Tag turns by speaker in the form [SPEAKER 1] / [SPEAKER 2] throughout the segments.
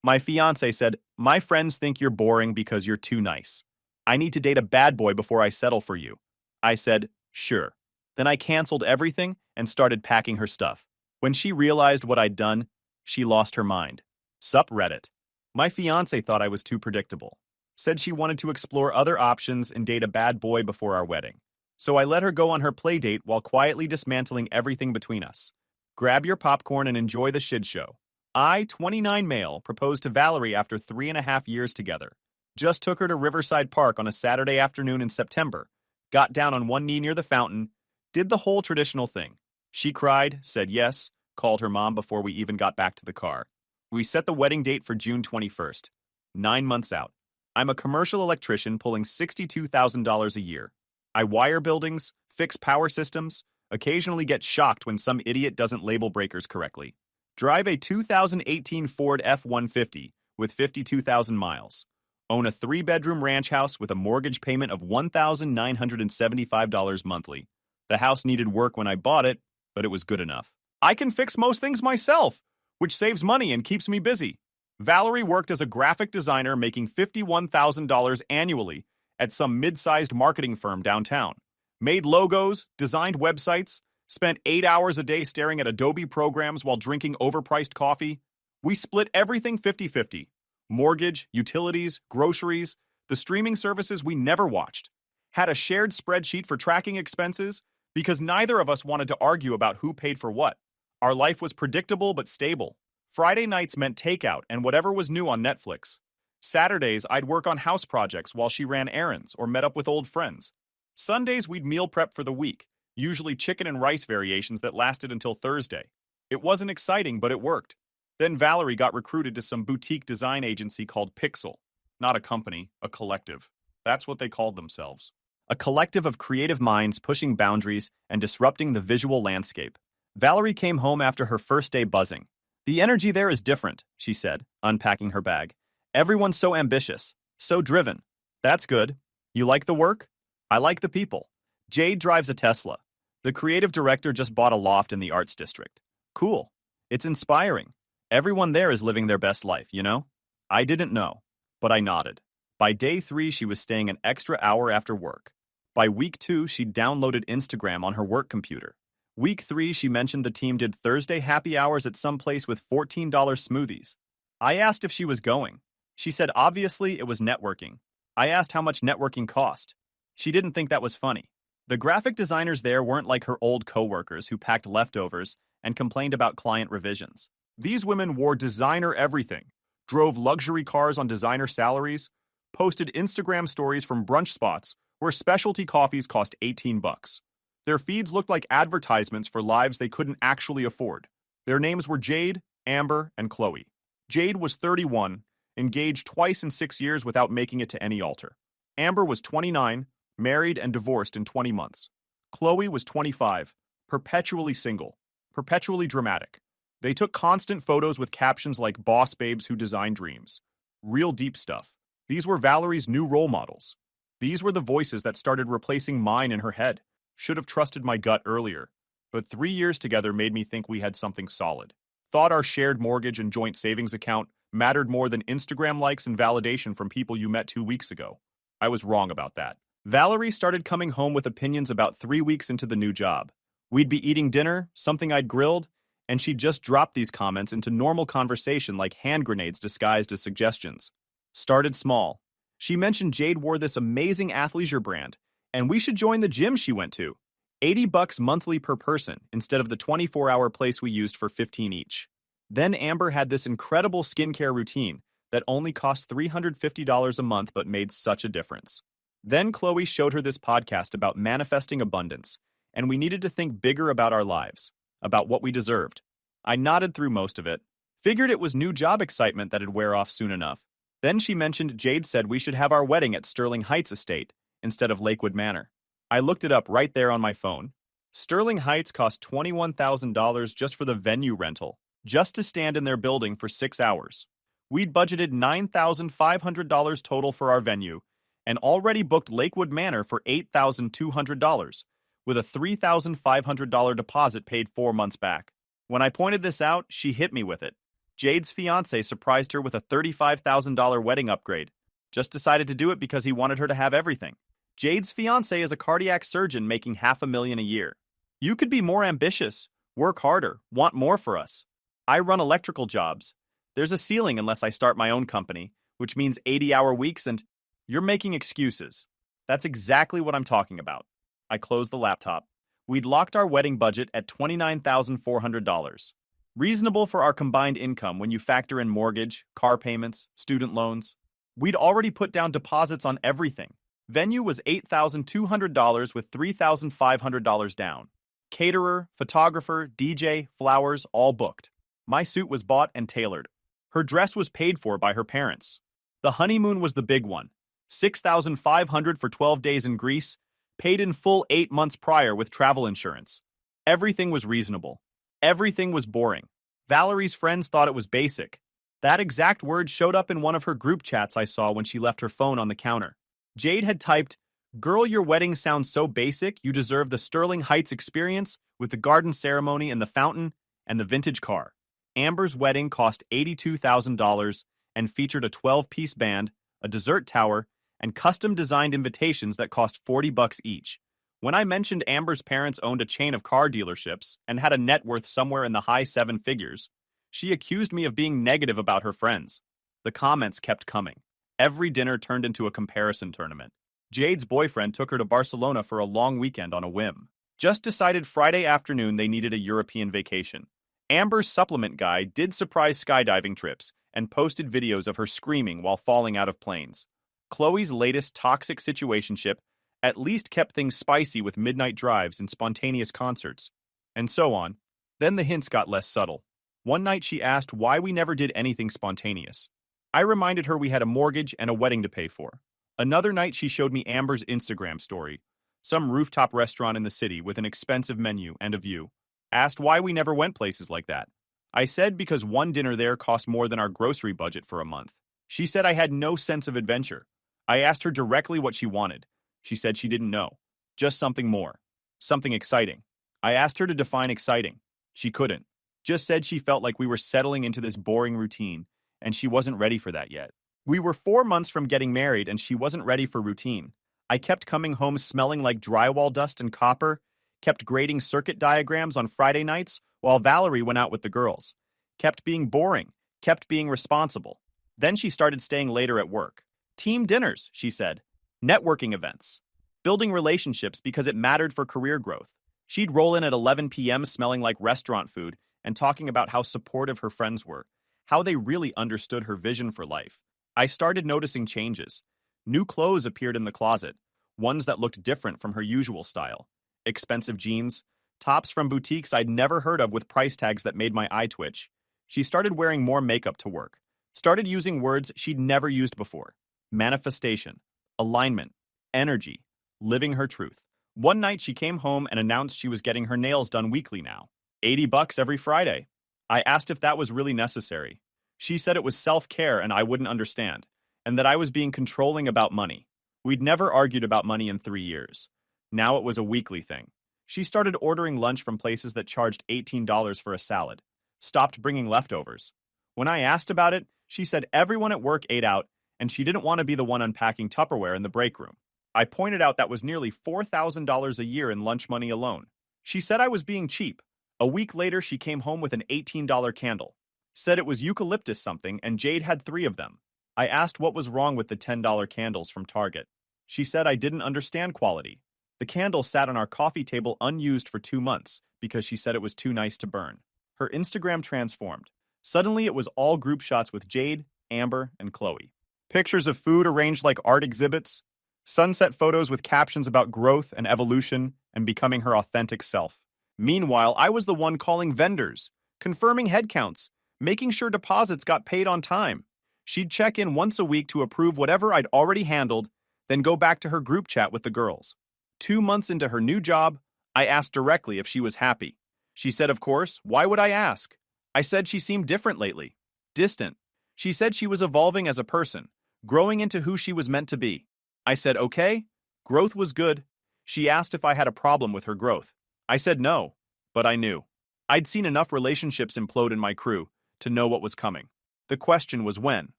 [SPEAKER 1] My fiancé said, "My friends think you're boring because you're too nice. I need to date a bad boy before I settle for you." I said, "Sure." Then I canceled everything and started packing her stuff. When she realized what I'd done, she lost her mind. Sup Reddit. My fiancé thought I was too predictable. Said she wanted to explore other options and date a bad boy before our wedding. So I let her go on her play date while quietly dismantling everything between us. Grab your popcorn and enjoy the shit show. I, 29 male, proposed to Valerie after 3.5 years together. Just took her to Riverside Park on a Saturday afternoon in September. Got down on one knee near the fountain. Did the whole traditional thing. She cried, said yes, called her mom before we even got back to the car. We set the wedding date for June 21st. 9 months out. I'm a commercial electrician pulling $62,000 a year. I wire buildings, fix power systems, occasionally get shocked when some idiot doesn't label breakers correctly. Drive a 2018 Ford F-150 with 52,000 miles. Own a 3-bedroom ranch house with a mortgage payment of $1,975 monthly. The house needed work when I bought it, but it was good enough. I can fix most things myself, which saves money and keeps me busy. Valerie worked as a graphic designer making $51,000 annually at some mid-sized marketing firm downtown. Made logos, designed websites, spent 8 hours a day staring at Adobe programs while drinking overpriced coffee. We split everything 50-50. Mortgage, utilities, groceries, the streaming services we never watched. Had a shared spreadsheet for tracking expenses because neither of us wanted to argue about who paid for what. Our life was predictable but stable. Friday nights meant takeout and whatever was new on Netflix. Saturdays, I'd work on house projects while she ran errands or met up with old friends. Sundays, we'd meal prep for the week, usually chicken and rice variations that lasted until Thursday. It wasn't exciting, but it worked. Then Valerie got recruited to some boutique design agency called Pixel. Not a company, a collective. That's what they called themselves. A collective of creative minds pushing boundaries and disrupting the visual landscape. Valerie came home after her first day buzzing. "The energy there is different," she said, unpacking her bag. "Everyone's so ambitious, so driven." "That's good. You like the work?" "I like the people." Jade drives a Tesla. The creative director just bought a loft in the arts district. "Cool. It's inspiring. Everyone there is living their best life, you know?" I didn't know, but I nodded. By day 3, she was staying an extra hour after work. By week 2, she'd downloaded Instagram on her work computer. Week 3, she mentioned the team did Thursday happy hours at some place with $14 smoothies. I asked if she was going. She said obviously it was networking. I asked how much networking cost. She didn't think that was funny. The graphic designers there weren't like her old coworkers who packed leftovers and complained about client revisions. These women wore designer everything, drove luxury cars on designer salaries, posted Instagram stories from brunch spots where specialty coffees cost $18. Their feeds looked like advertisements for lives they couldn't actually afford. Their names were Jade, Amber, and Chloe. Jade was 31, engaged twice in 6 years without making it to any altar. Amber was 29, married and divorced in 20 months. Chloe was 25, perpetually single, perpetually dramatic. They took constant photos with captions like "Boss babes who design dreams." Real deep stuff. These were Valerie's new role models. These were the voices that started replacing mine in her head. Should have trusted my gut earlier. But 3 years together made me think we had something solid. Thought our shared mortgage and joint savings account mattered more than Instagram likes and validation from people you met 2 weeks ago. I was wrong about that. Valerie started coming home with opinions about 3 weeks into the new job. We'd be eating dinner, something I'd grilled, and she'd just drop these comments into normal conversation like hand grenades disguised as suggestions. Started small. She mentioned Jade wore this amazing athleisure brand, and we should join the gym she went to. $80 monthly per person instead of the 24-hour place we used for 15 each. Then Amber had this incredible skincare routine that only cost $350 a month but made such a difference. Then Chloe showed her this podcast about manifesting abundance, and we needed to think bigger about our lives, about what we deserved. I nodded through most of it, figured it was new job excitement that'd wear off soon enough. Then she mentioned Jade said we should have our wedding at Sterling Heights Estate instead of Lakewood Manor. I looked it up right there on my phone. Sterling Heights cost $21,000 just for the venue rental, just to stand in their building for 6 hours. We'd budgeted $9,500 total for our venue, and already booked Lakewood Manor for $8,200, with a $3,500 deposit paid 4 months back. When I pointed this out, she hit me with it. Jade's fiancé surprised her with a $35,000 wedding upgrade. Just decided to do it because he wanted her to have everything. Jade's fiancé is a cardiac surgeon making $500,000 a year. You could be more ambitious, work harder, want more for us. I run electrical jobs. There's a ceiling unless I start my own company, which means 80-hour weeks and you're making excuses. That's exactly what I'm talking about. I closed the laptop. We'd locked our wedding budget at $29,400. Reasonable for our combined income when you factor in mortgage, car payments, student loans. We'd already put down deposits on everything. Venue was $8,200 with $3,500 down. Caterer, photographer, DJ, flowers, all booked. My suit was bought and tailored. Her dress was paid for by her parents. The honeymoon was the big one. $6,500 for 12 days in Greece, paid in full 8 months prior with travel insurance. Everything was reasonable. Everything was boring. Valerie's friends thought it was basic. That exact word showed up in one of her group chats I saw when she left her phone on the counter. Jade had typed, "Girl, your wedding sounds so basic, you deserve the Sterling Heights experience with the garden ceremony and the fountain and the vintage car." Amber's wedding cost $82,000 and featured a 12-piece band, a dessert tower, and custom-designed invitations that cost $40 each. When I mentioned Amber's parents owned a chain of car dealerships and had a net worth somewhere in the high 7 figures, she accused me of being negative about her friends. The comments kept coming. Every dinner turned into a comparison tournament. Jade's boyfriend took her to Barcelona for a long weekend on a whim. Just decided Friday afternoon they needed a European vacation. Amber's supplement guy did surprise skydiving trips and posted videos of her screaming while falling out of planes. Chloe's latest toxic situationship at least kept things spicy with midnight drives and spontaneous concerts, and so on. Then the hints got less subtle. One night she asked why we never did anything spontaneous. I reminded her we had a mortgage and a wedding to pay for. Another night she showed me Amber's Instagram story, some rooftop restaurant in the city with an expensive menu and a view. Asked why we never went places like that. I said because one dinner there cost more than our grocery budget for a month. She said I had no sense of adventure. I asked her directly what she wanted. She said she didn't know. Just something more. Something exciting. I asked her to define exciting. She couldn't. Just said she felt like we were settling into this boring routine, and she wasn't ready for that yet. We were 4 months from getting married, and she wasn't ready for routine. I kept coming home smelling like drywall dust and copper, kept grading circuit diagrams on Friday nights while Valerie went out with the girls. Kept being boring, kept being responsible. Then she started staying later at work. Team dinners, she said. Networking events. Building relationships because it mattered for career growth. She'd roll in at 11 p.m. smelling like restaurant food and talking about how supportive her friends were, how they really understood her vision for life. I started noticing changes. New clothes appeared in the closet, ones that looked different from her usual style. Expensive jeans, tops from boutiques I'd never heard of with price tags that made my eye twitch. She started wearing more makeup to work. Started using words she'd never used before. Manifestation, alignment, energy, living her truth. One night she came home and announced she was getting her nails done weekly now. $80 every Friday. I asked if that was really necessary. She said it was self-care and I wouldn't understand, and that I was being controlling about money. We'd never argued about money in 3 years. Now it was a weekly thing. She started ordering lunch from places that charged $18 for a salad. Stopped bringing leftovers. When I asked about it, she said everyone at work ate out, and she didn't want to be the one unpacking Tupperware in the break room. I pointed out that was nearly $4,000 a year in lunch money alone. She said I was being cheap. A week later, she came home with an $18 candle. Said it was eucalyptus something, and Jade had 3 of them. I asked what was wrong with the $10 candles from Target. She said I didn't understand quality. The candle sat on our coffee table unused for 2 months because she said it was too nice to burn. Her Instagram transformed. Suddenly, it was all group shots with Jade, Amber, and Chloe. Pictures of food arranged like art exhibits. Sunset photos with captions about growth and evolution and becoming her authentic self. Meanwhile, I was the one calling vendors, confirming headcounts, making sure deposits got paid on time. She'd check in once a week to approve whatever I'd already handled, then go back to her group chat with the girls. 2 months into her new job, I asked directly if she was happy. She said, of course, why would I ask? I said she seemed different lately, distant. She said she was evolving as a person, growing into who she was meant to be. I said, okay, growth was good. She asked if I had a problem with her growth. I said no, but I knew. I'd seen enough relationships implode in my crew to know what was coming. The question was when,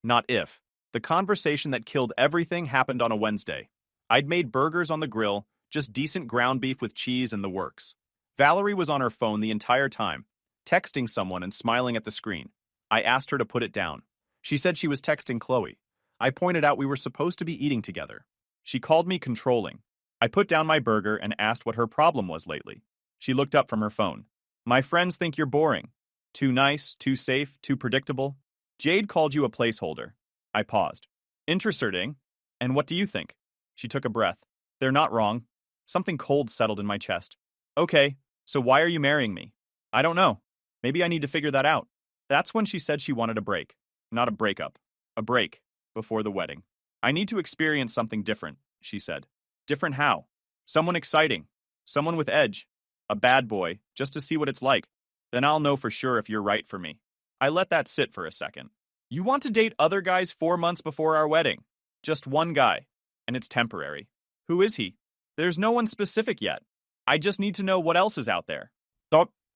[SPEAKER 1] not if. The conversation that killed everything happened on a Wednesday. I'd made burgers on the grill, just decent ground beef with cheese and the works. Valerie was on her phone the entire time, texting someone and smiling at the screen. I asked her to put it down. She said she was texting Chloe. I pointed out we were supposed to be eating together. She called me controlling. I put down my burger and asked what her problem was lately. She looked up from her phone. My friends think you're boring. Too nice, too safe, too predictable. Jade called you a placeholder. I paused. Interesting. And what do you think? She took a breath. They're not wrong. Something cold settled in my chest. Okay, so why are you marrying me? I don't know. Maybe I need to figure that out. That's when she said she wanted a break. Not a breakup. A break. Before the wedding. I need to experience something different, she said. Different how? Someone exciting. Someone with edge. A bad boy, just to see what it's like. Then I'll know for sure if you're right for me. I let that sit for a second. You want to date other guys 4 months before our wedding. Just one guy. And it's temporary. Who is he? There's no one specific yet. I just need to know what else is out there.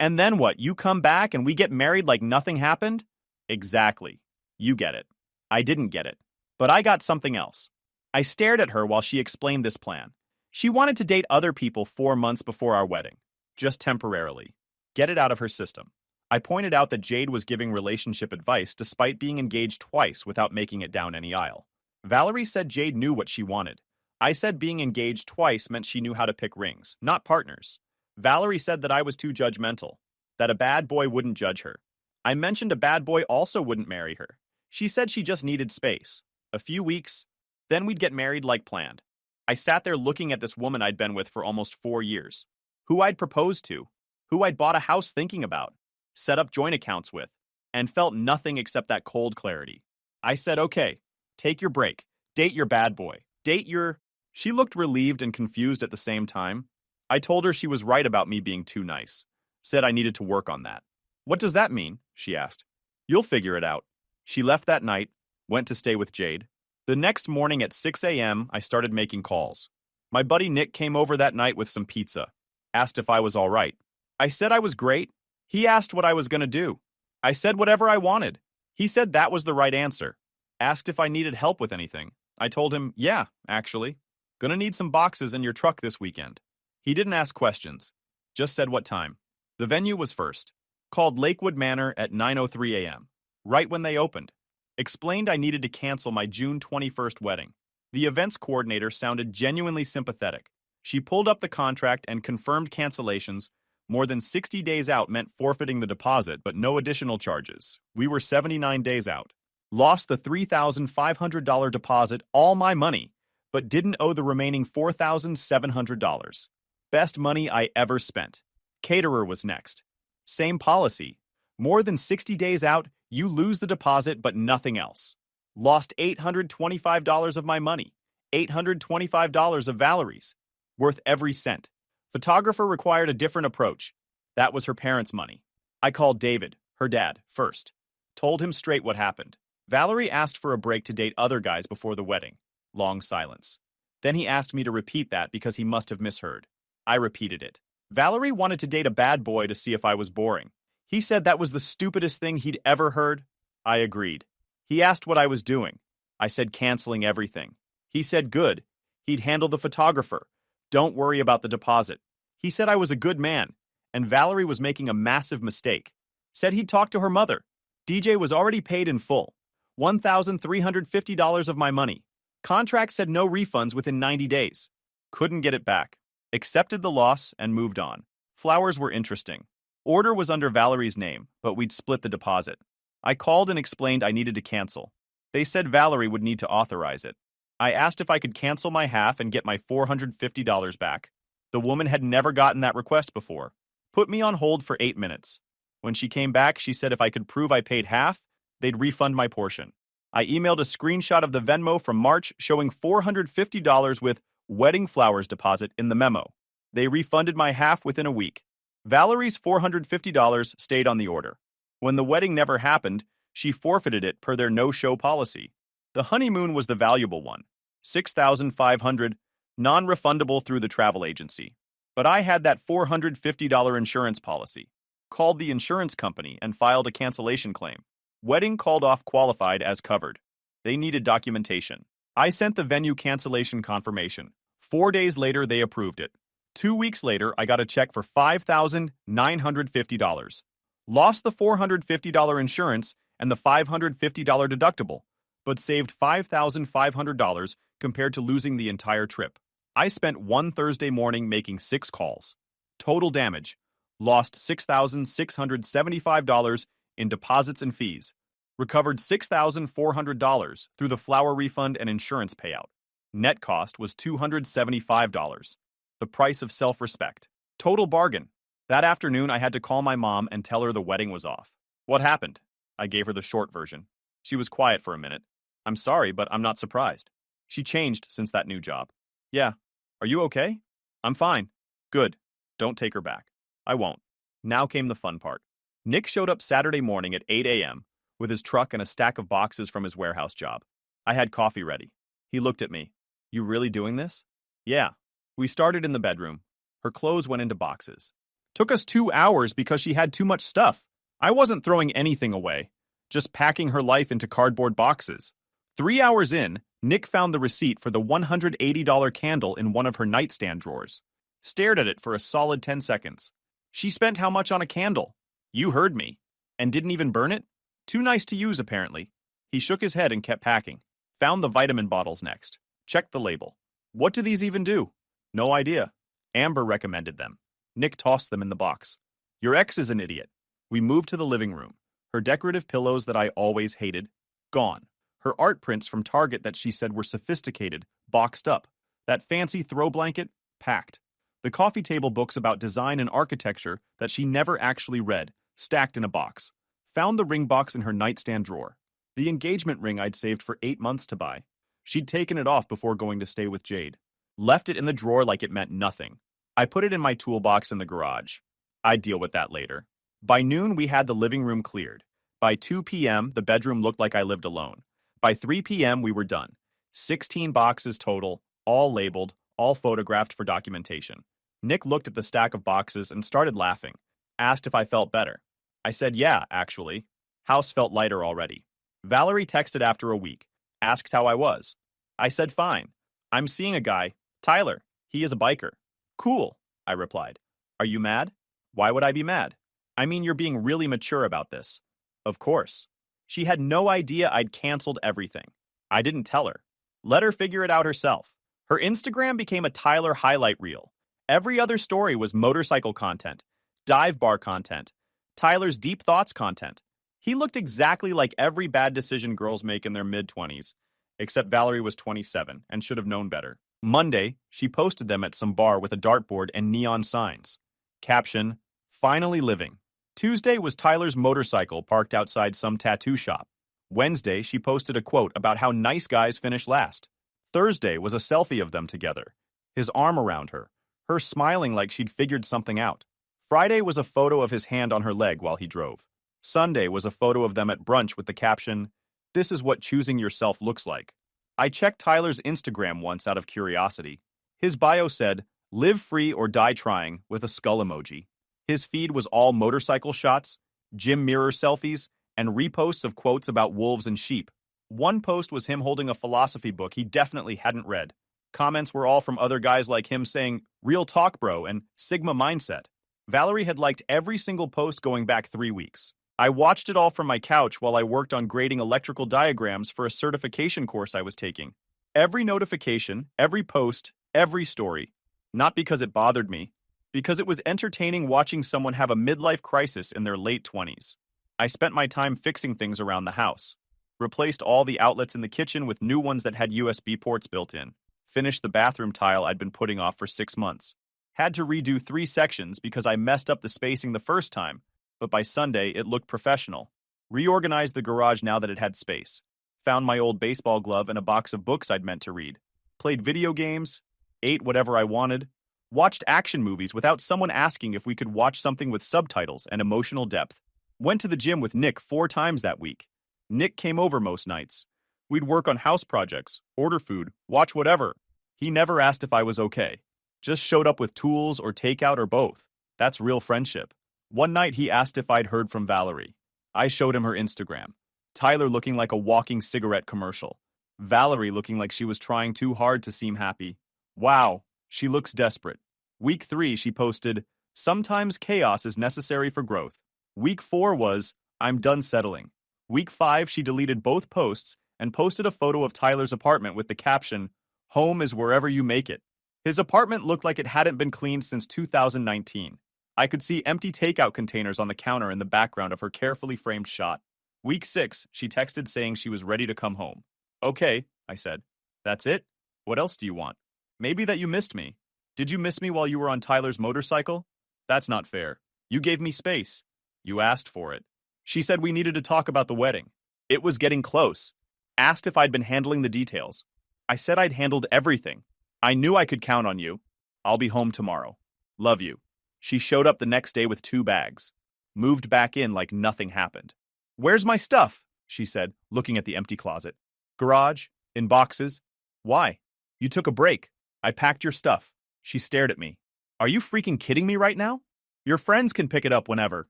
[SPEAKER 1] And then what? You come back and we get married like nothing happened? Exactly. You get it. I didn't get it. But I got something else. I stared at her while she explained this plan. She wanted to date other people 4 months before our wedding. Just temporarily. Get it out of her system. I pointed out that Jade was giving relationship advice despite being engaged twice without making it down any aisle. Valerie said Jade knew what she wanted. I said being engaged twice meant she knew how to pick rings, not partners. Valerie said that I was too judgmental, that a bad boy wouldn't judge her. I mentioned a bad boy also wouldn't marry her. She said she just needed space. A few weeks, then we'd get married like planned. I sat there looking at this woman I'd been with for almost 4 years, who I'd proposed to, who I'd bought a house thinking about, set up joint accounts with, and felt nothing except that cold clarity. I said, okay, take your break, date your bad boy, date your... She looked relieved and confused at the same time. I told her she was right about me being too nice, said I needed to work on that. What does that mean? She asked. You'll figure it out. She left that night, went to stay with Jade. The next morning at 6 a.m., I started making calls. My buddy Nick came over that night with some pizza, asked if I was all right. I said I was great. He asked what I was going to do. I said whatever I wanted. He said that was the right answer. Asked if I needed help with anything. I told him, yeah, actually. Gonna need some boxes in your truck this weekend. He didn't ask questions, just said what time. The venue was first. Called Lakewood Manor at 9:03 a.m., right when they opened. Explained I needed to cancel my June 21st wedding. The events coordinator sounded genuinely sympathetic. She pulled up the contract and confirmed cancellations. More than 60 days out meant forfeiting the deposit, but no additional charges. We were 79 days out. Lost the $3,500 deposit, all my money, but didn't owe the remaining $4,700. Best money I ever spent. Caterer was next. Same policy. More than 60 days out, you lose the deposit but nothing else. Lost $825 of my money. $825 of Valerie's. Worth every cent. Photographer required a different approach. That was her parents' money. I called David, her dad, first. Told him straight what happened. Valerie asked for a break to date other guys before the wedding. Long silence. Then he asked me to repeat that because he must have misheard. I repeated it. Valerie wanted to date a bad boy to see if I was boring. He said that was the stupidest thing he'd ever heard. I agreed. He asked what I was doing. I said canceling everything. He said good. He'd handle the photographer. Don't worry about the deposit. He said I was a good man, and Valerie was making a massive mistake. Said he'd talk to her mother. DJ was already paid in full. $1,350 of my money. Contract said no refunds within 90 days. Couldn't get it back. Accepted the loss and moved on. Flowers were interesting. Order was under Valerie's name, but we'd split the deposit. I called and explained I needed to cancel. They said Valerie would need to authorize it. I asked if I could cancel my half and get my $450 back. The woman had never gotten that request before. Put me on hold for 8 minutes. When she came back, she said if I could prove I paid half, they'd refund my portion. I emailed a screenshot of the Venmo from March showing $450 with wedding flowers deposit in the memo. They refunded my half within a week. Valerie's $450 stayed on the order. When the wedding never happened, she forfeited it per their no-show policy. The honeymoon was the valuable one. $6,500, non-refundable through the travel agency. But I had that $450 insurance policy. Called the insurance company and filed a cancellation claim. Wedding called off qualified as covered. They needed documentation. I sent the venue cancellation confirmation. 4 days later, they approved it. 2 weeks later, I got a check for $5,950. Lost the $450 insurance and the $550 deductible, but saved $5,500 compared to losing the entire trip. I spent one Thursday morning making 6 calls. Total damage: lost $6,675 in deposits and fees. Recovered $6,400 through the flower refund and insurance payout. Net cost was $275. The price of self-respect. Total bargain. That afternoon, I had to call my mom and tell her the wedding was off. What happened? I gave her the short version. She was quiet for a minute. I'm sorry, but I'm not surprised. She changed since that new job. Yeah. Are you okay? I'm fine. Good. Don't take her back. I won't. Now came the fun part. Nick showed up Saturday morning at 8 a.m. with his truck and a stack of boxes from his warehouse job. I had coffee ready. He looked at me. You really doing this? Yeah. We started in the bedroom. Her clothes went into boxes. Took us 2 hours because she had too much stuff. I wasn't throwing anything away, just packing her life into cardboard boxes. 3 hours in, Nick found the receipt for the $180 candle in one of her nightstand drawers. Stared at it for a solid 10 seconds. She spent how much on a candle? You heard me. And didn't even burn it? Too nice to use, apparently. He shook his head and kept packing. Found the vitamin bottles next. Checked the label. What do these even do? No idea. Amber recommended them. Nick tossed them in the box. Your ex is an idiot. We moved to the living room. Her decorative pillows that I always hated, gone. Her art prints from Target that she said were sophisticated, boxed up. That fancy throw blanket, packed. The coffee table books about design and architecture that she never actually read, stacked in a box. Found the ring box in her nightstand drawer. The engagement ring I'd saved for 8 months to buy. She'd taken it off before going to stay with Jade. Left it in the drawer like it meant nothing. I put it in my toolbox in the garage. I'd deal with that later. By noon, we had the living room cleared. By 2 p.m., the bedroom looked like I lived alone. By 3 p.m., we were done. 16 boxes total, all labeled, all photographed for documentation. Nick looked at the stack of boxes and started laughing. Asked if I felt better. I said, yeah, actually. House felt lighter already. Valerie texted after a week. Asked how I was. I said, fine. I'm seeing a guy, Tyler. He is a biker. Cool, I replied. Are you mad? Why would I be mad? I mean, you're being really mature about this. Of course. She had no idea I'd canceled everything. I didn't tell her. Let her figure it out herself. Her Instagram became a Tyler highlight reel. Every other story was motorcycle content, dive bar content, Tyler's deep thoughts content. He looked exactly like every bad decision girls make in their mid-20s, except Valerie was 27 and should have known better. Monday, she posted them at some bar with a dartboard and neon signs. Caption, finally living. Tuesday was Tyler's motorcycle parked outside some tattoo shop. Wednesday, she posted a quote about how nice guys finish last. Thursday was a selfie of them together, his arm around her, her smiling like she'd figured something out. Friday was a photo of his hand on her leg while he drove. Sunday was a photo of them at brunch with the caption, "This is what choosing yourself looks like." I checked Tyler's Instagram once out of curiosity. His bio said, "Live free or die trying," with a skull emoji. His feed was all motorcycle shots, gym mirror selfies, and reposts of quotes about wolves and sheep. One post was him holding a philosophy book he definitely hadn't read. Comments were all from other guys like him saying, "Real talk, bro," and "Sigma mindset." Valerie had liked every single post going back 3 weeks. I watched it all from my couch while I worked on grading electrical diagrams for a certification course I was taking. Every notification, every post, every story. Not because it bothered me, because it was entertaining watching someone have a midlife crisis in their late 20s. I spent my time fixing things around the house. Replaced all the outlets in the kitchen with new ones that had USB ports built in. Finished the bathroom tile I'd been putting off for 6 months. Had to redo 3 sections because I messed up the spacing the first time, but by Sunday it looked professional. Reorganized the garage now that it had space. Found my old baseball glove and a box of books I'd meant to read. Played video games, ate whatever I wanted, watched action movies without someone asking if we could watch something with subtitles and emotional depth. Went to the gym with Nick 4 times that week. Nick came over most nights. We'd work on house projects, order food, watch whatever. He never asked if I was okay. Just showed up with tools or takeout or both. That's real friendship. One night he asked if I'd heard from Valerie. I showed him her Instagram. Tyler looking like a walking cigarette commercial. Valerie looking like she was trying too hard to seem happy. Wow, she looks desperate. Week 3 she posted, "Sometimes chaos is necessary for growth." Week 4 was, "I'm done settling." Week 5 she deleted both posts and posted a photo of Tyler's apartment with the caption, "Home is wherever you make it." His apartment looked like it hadn't been cleaned since 2019. I could see empty takeout containers on the counter in the background of her carefully framed shot. Week 6, she texted saying she was ready to come home. "Okay," I said. "That's it? What else do you want?" "Maybe that you missed me." "Did you miss me while you were on Tyler's motorcycle?" "That's not fair. You gave me space." "You asked for it." She said we needed to talk about the wedding. It was getting close. Asked if I'd been handling the details. I said I'd handled everything. "I knew I could count on you. I'll be home tomorrow. Love you." She showed up the next day with 2 bags. Moved back in like nothing happened. "Where's my stuff?" she said, looking at the empty closet. "Garage, in boxes." "Why?" "You took a break. I packed your stuff." She stared at me. "Are you freaking kidding me right now? Your friends can pick it up whenever."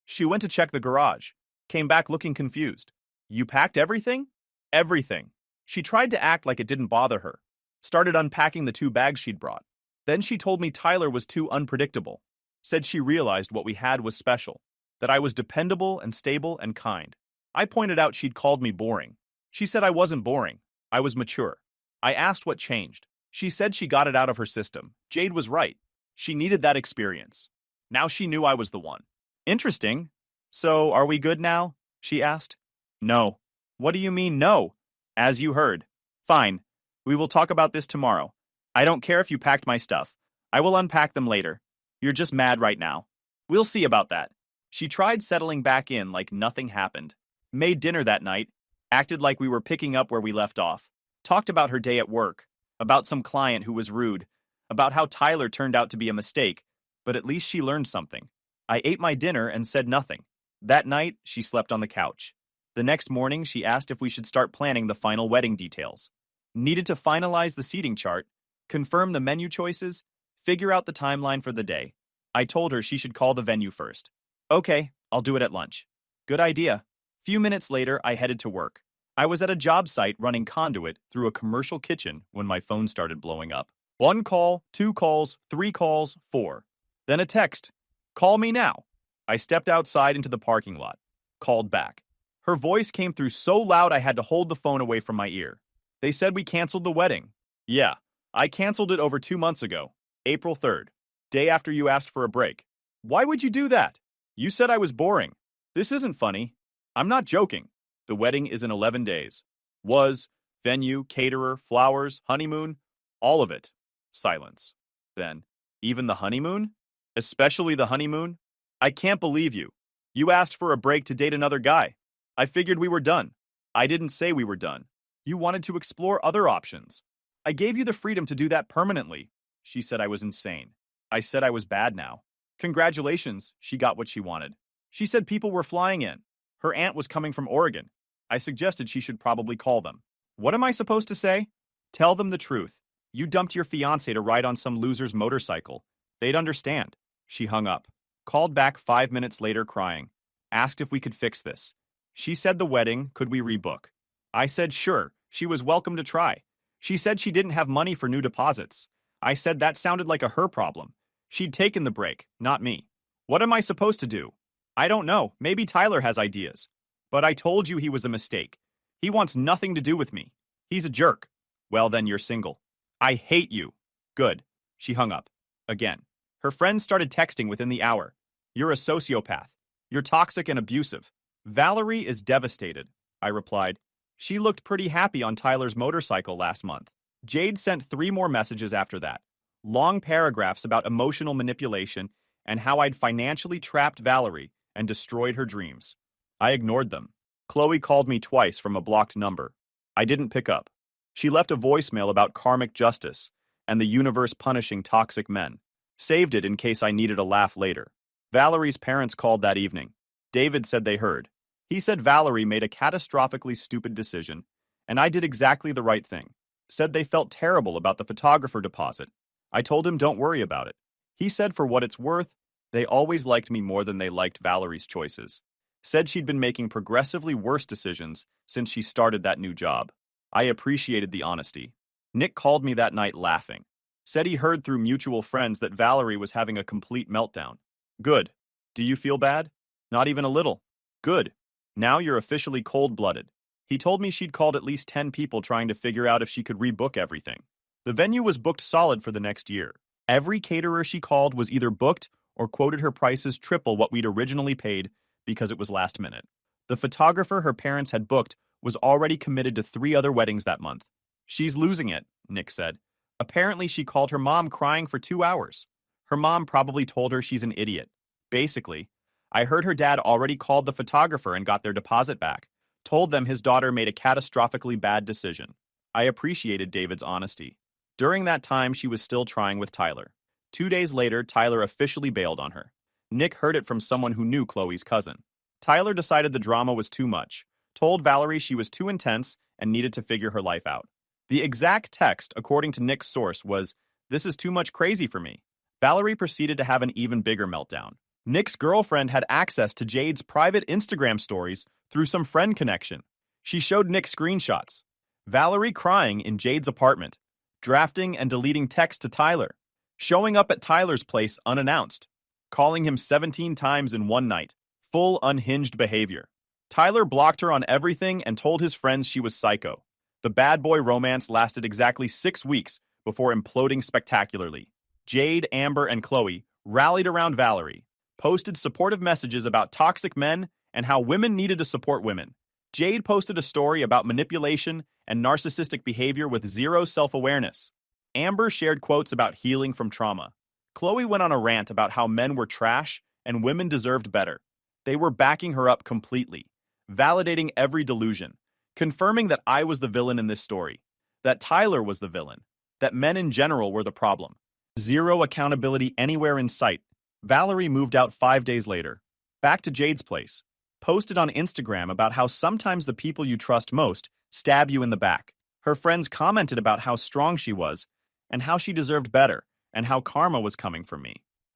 [SPEAKER 1] She went to check the garage. Came back looking confused. "You packed everything?" "Everything." She tried to act like it didn't bother her. Started unpacking the 2 bags she'd brought. Then she told me Tyler was too unpredictable. Said she realized what we had was special. That I was dependable and stable and kind. I pointed out she'd called me boring. She said I wasn't boring. I was mature. I asked what changed. She said she got it out of her system. Jade was right. She needed that experience. Now she knew I was the one. "Interesting. So, are we good now?" she asked. "No." "What do you mean, no?" "As you heard." "Fine. We will talk about this tomorrow. I don't care if you packed my stuff. I will unpack them later. You're just mad right now. We'll see about that." She tried settling back in like nothing happened. Made dinner that night. Acted like we were picking up where we left off. Talked about her day at work. About some client who was rude. About how Tyler turned out to be a mistake. But at least she learned something. I ate my dinner and said nothing. That night, she slept on the couch. The next morning, she asked if we should start planning the final wedding details. Needed to finalize the seating chart, confirm the menu choices, figure out the timeline for the day. I told her she should call the venue first. "Okay, I'll do it at lunch." Good idea. Few minutes later, I headed to work. I was at a job site running conduit through a commercial kitchen when my phone started blowing up. 1 call, 2 calls, 3 calls, 4. Then a text. "Call me now." I stepped outside into the parking lot. Called back. Her voice came through so loud I had to hold the phone away from my ear. "They said we canceled the wedding." "Yeah, I canceled it over 2 months ago. April 3rd. Day after you asked for a break." "Why would you do that?" "You said I was boring." "This isn't funny." "I'm not joking. The wedding is in 11 days. Was, venue, caterer, flowers, honeymoon, all of it." Silence. Then, "Even the honeymoon? Especially the honeymoon? I can't believe you. You asked for a break to date another guy. I figured we were done." "I didn't say we were done. You wanted to explore other options." "I gave you the freedom to do that permanently." She said I was insane. I said I was bad now. Congratulations, she got what she wanted. She said people were flying in. Her aunt was coming from Oregon. I suggested she should probably call them. What am I supposed to say? Tell them the truth. You dumped your fiancé to ride on some loser's motorcycle. They'd understand. She hung up. Called back 5 minutes later crying. Asked if we could fix this. She said the wedding, could we rebook? I said sure, she was welcome to try. She said she didn't have money for new deposits. I said that sounded like a her problem. She'd taken the break, not me. What am I supposed to do? I don't know, maybe Tyler has ideas. But I told you he was a mistake. He wants nothing to do with me. He's a jerk. Well then you're single. I hate you. Good. She hung up. Again. Her friends started texting within the hour. You're a sociopath. You're toxic and abusive. Valerie is devastated, I replied. She looked pretty happy on Tyler's motorcycle last month. Jade sent 3 more messages after that. Long paragraphs about emotional manipulation and how I'd financially trapped Valerie and destroyed her dreams. I ignored them. Chloe called me twice from a blocked number. I didn't pick up. She left a voicemail about karmic justice and the universe punishing toxic men. Saved it in case I needed a laugh later. Valerie's parents called that evening. David said they heard. He said Valerie made a catastrophically stupid decision, and I did exactly the right thing. Said they felt terrible about the photographer deposit. I told him don't worry about it. He said for what it's worth, They always liked me more than they liked Valerie's choices. Said she'd been making progressively worse decisions since she started that new job. I appreciated the honesty. Nick called me that night laughing. Said he heard through mutual friends that Valerie was having a complete meltdown. Good. Do you feel bad? Not even a little. Good. Now you're officially cold-blooded. He told me she'd called at least 10 people trying to figure out if she could rebook everything. The venue was booked solid for the next year. Every caterer she called was either booked or quoted her prices triple what we'd originally paid because it was last minute. The photographer her parents had booked was already committed to 3 other weddings that month. She's losing it, Nick said. Apparently she called her mom crying for 2 hours. Her mom probably told her she's an idiot. Basically, I heard her dad already called the photographer and got their deposit back, told them his daughter made a catastrophically bad decision. I appreciated David's honesty. During that time, she was still trying with Tyler. 2 days later, Tyler officially bailed on her. Nick heard it from someone who knew Chloe's cousin. Tyler decided the drama was too much, told Valerie she was too intense and needed to figure her life out. The exact text, according to Nick's source, was, "This is too much crazy for me." Valerie proceeded to have an even bigger meltdown. Nick's girlfriend had access to Jade's private Instagram stories through some friend connection. She showed Nick screenshots. Valerie crying in Jade's apartment, drafting and deleting texts to Tyler, showing up at Tyler's place unannounced, calling him 17 times in one night. Full unhinged behavior. Tyler blocked her on everything and told his friends she was psycho. The bad boy romance lasted exactly 6 weeks before imploding spectacularly. Jade, Amber, and Chloe rallied around Valerie, posted supportive messages about toxic men and how women needed to support women. Jade posted a story about manipulation and narcissistic behavior with zero self-awareness. Amber shared quotes about healing from trauma. Chloe went on a rant about how men were trash and women deserved better. They were backing her up completely, validating every delusion, confirming that I was the villain in this story, that Tyler was the villain, that men in general were the problem. Zero accountability anywhere in sight. Valerie moved out 5 days later, back to Jade's place, posted on Instagram about how sometimes the people you trust most stab you in the back. Her friends commented about how strong she was and how she deserved better and how karma was coming for me.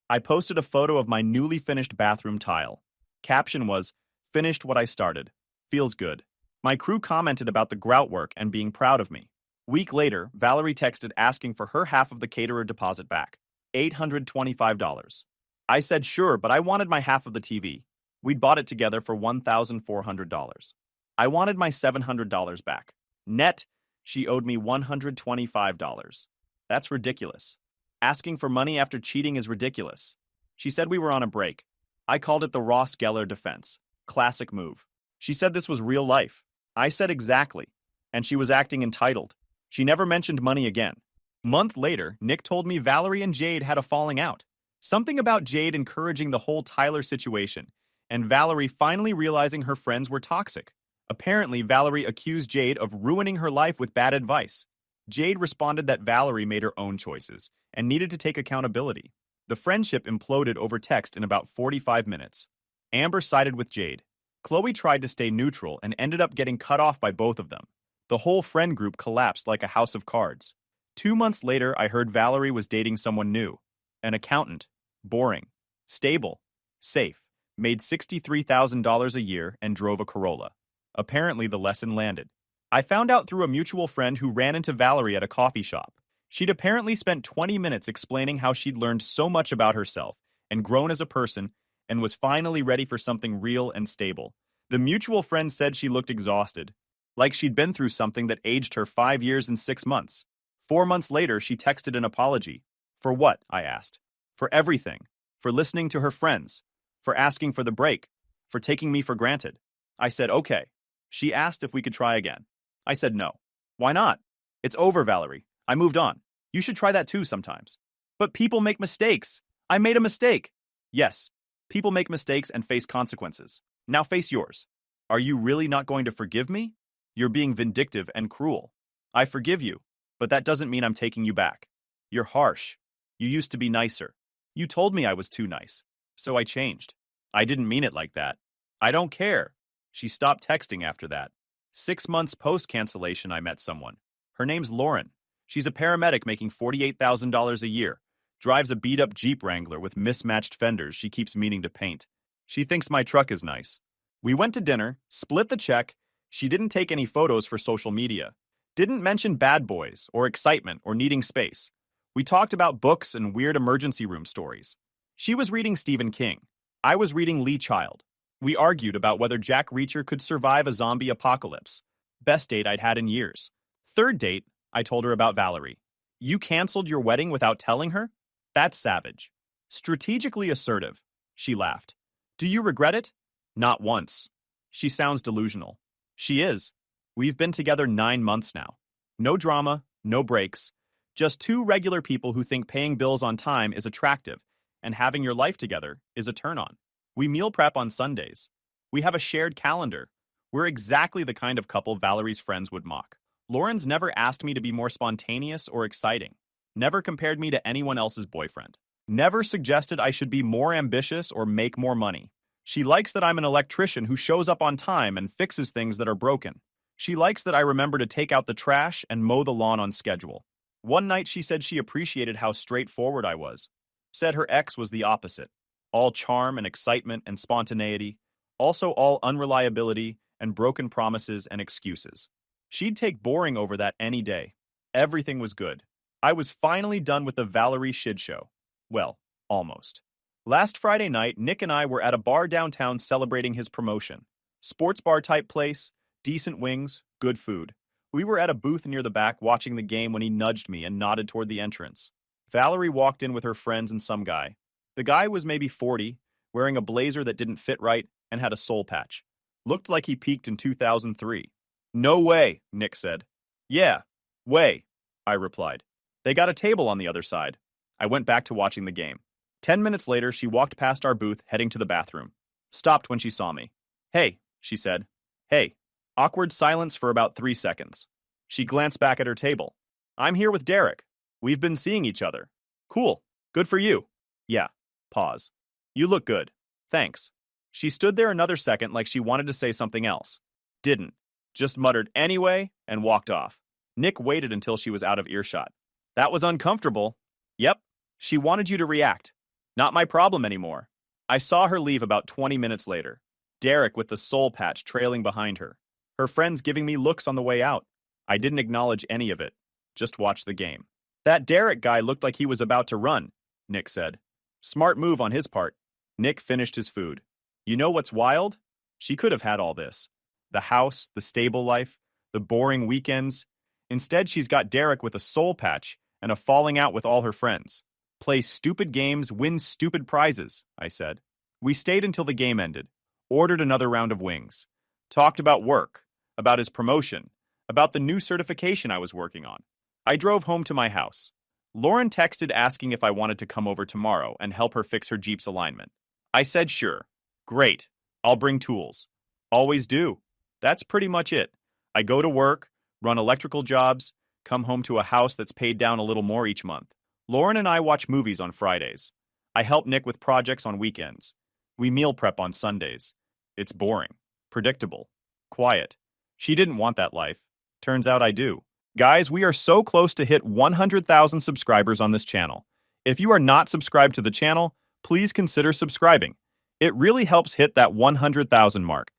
[SPEAKER 1] I posted a photo of my newly finished bathroom tile. Caption was, "Finished what I started. Feels good." My crew commented about the grout work and being proud of me. Week later, Valerie texted asking for her half of the caterer deposit back, $825. I said sure, but I wanted my half of the TV. We'd bought it together for $1,400. I wanted my $700 back. Net, she owed me $125. That's ridiculous. Asking for money after cheating is ridiculous. She said we were on a break. I called it the Ross Geller defense. Classic move. She said this was real life. I said exactly. And she was acting entitled. She never mentioned money again. Month later, Nick told me Valerie and Jade had a falling out. Something about Jade encouraging the whole Tyler situation, and Valerie finally realizing her friends were toxic. Apparently, Valerie accused Jade of ruining her life with bad advice. Jade responded that Valerie made her own choices and needed to take accountability. The friendship imploded over text in about 45 minutes. Amber sided with Jade. Chloe tried to stay neutral and ended up getting cut off by both of them. The whole friend group collapsed like a house of cards. 2 months later, I heard Valerie was dating someone new. An accountant. Boring. Stable. Safe. Made $63,000 a year and drove a Corolla. Apparently, the lesson landed. I found out through a mutual friend who ran into Valerie at a coffee shop. She'd apparently spent 20 minutes explaining how she'd learned so much about herself and grown as a person and was finally ready for something real and stable. The mutual friend said she looked exhausted, like she'd been through something that aged her 5 years and 6 months. 4 months later, she texted an apology. For what? I asked. For everything. For listening to her friends. For asking for the break. For taking me for granted. I said, okay. She asked if we could try again. I said no. Why not? It's over, Valerie. I moved on. You should try that too sometimes. But people make mistakes. I made a mistake. Yes. People make mistakes and face consequences. Now face yours. Are you really not going to forgive me? You're being vindictive and cruel. I forgive you, but that doesn't mean I'm taking you back. You're harsh. You used to be nicer. You told me I was too nice, so I changed. I didn't mean it like that. I don't care. She stopped texting after that. 6 months post-cancellation, I met someone. Her name's Lauren. She's a paramedic making $48,000 a year. Drives a beat-up Jeep Wrangler with mismatched fenders she keeps meaning to paint. She thinks my truck is nice. We went to dinner, split the check. She didn't take any photos for social media. Didn't mention bad boys, or excitement, or needing space. We talked about books and weird emergency room stories. She was reading Stephen King. I was reading Lee Child. We argued about whether Jack Reacher could survive a zombie apocalypse. Best date I'd had in years. Third date, I told her about Valerie. You canceled your wedding without telling her? That's savage. Strategically assertive. She laughed. Do you regret it? Not once. She sounds delusional. She is. We've been together 9 months now. No drama, no breaks. Just two regular people who think paying bills on time is attractive, and having your life together is a turn-on. We meal prep on Sundays. We have a shared calendar. We're exactly the kind of couple Valerie's friends would mock. Lauren's never asked me to be more spontaneous or exciting. Never compared me to anyone else's boyfriend. Never suggested I should be more ambitious or make more money. She likes that I'm an electrician who shows up on time and fixes things that are broken. She likes that I remember to take out the trash and mow the lawn on schedule. One night she said she appreciated how straightforward I was. Said her ex was the opposite. All charm and excitement and spontaneity. Also all unreliability and broken promises and excuses. She'd take boring over that any day. Everything was good. I was finally done with the Valerie shit show. Well, almost. Last Friday night, Nick and I were at a bar downtown celebrating his promotion. Sports bar type place, decent wings, good food. We were at a booth near the back watching the game when he nudged me and nodded toward the entrance. Valerie walked in with her friends and some guy. The guy was maybe 40, wearing a blazer that didn't fit right and had a soul patch. Looked like he peaked in 2003. No way, Nick said. Yeah, way, I replied. They got a table on the other side. I went back to watching the game. 10 minutes later, she walked past our booth, heading to the bathroom. Stopped when she saw me. Hey, she said. Hey. Awkward silence for about 3 seconds. She glanced back at her table. I'm here with Derek. We've been seeing each other. Cool. Good for you. Yeah. Pause. You look good. Thanks. She stood there another second like she wanted to say something else. Didn't. Just muttered anyway and walked off. Nick waited until she was out of earshot. That was uncomfortable. Yep. She wanted you to react. Not my problem anymore. I saw her leave about 20 minutes later. Derek with the soul patch trailing behind her. Her friends giving me looks on the way out. I didn't acknowledge any of it. Just watched the game. That Derek guy looked like he was about to run, Nick said. Smart move on his part. Nick finished his food. You know what's wild? She could have had all this. The house, the stable life, the boring weekends. Instead, she's got Derek with a soul patch and a falling out with all her friends. Play stupid games, win stupid prizes, I said. We stayed until the game ended. Ordered another round of wings. Talked about work, about his promotion, about the new certification I was working on. I drove home to my house. Lauren texted asking if I wanted to come over tomorrow and help her fix her Jeep's alignment. I said sure. Great. I'll bring tools. Always do. That's pretty much it. I go to work, run electrical jobs, come home to a house that's paid down a little more each month. Lauren and I watch movies on Fridays. I help Nick with projects on weekends. We meal prep on Sundays. It's boring, predictable, quiet. She didn't want that life. Turns out I do. Guys, we are so close to hit 100,000 subscribers on this channel. If you are not subscribed to the channel, please consider subscribing. It really helps hit that 100,000 mark.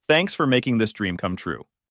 [SPEAKER 1] Thanks for making this dream come true.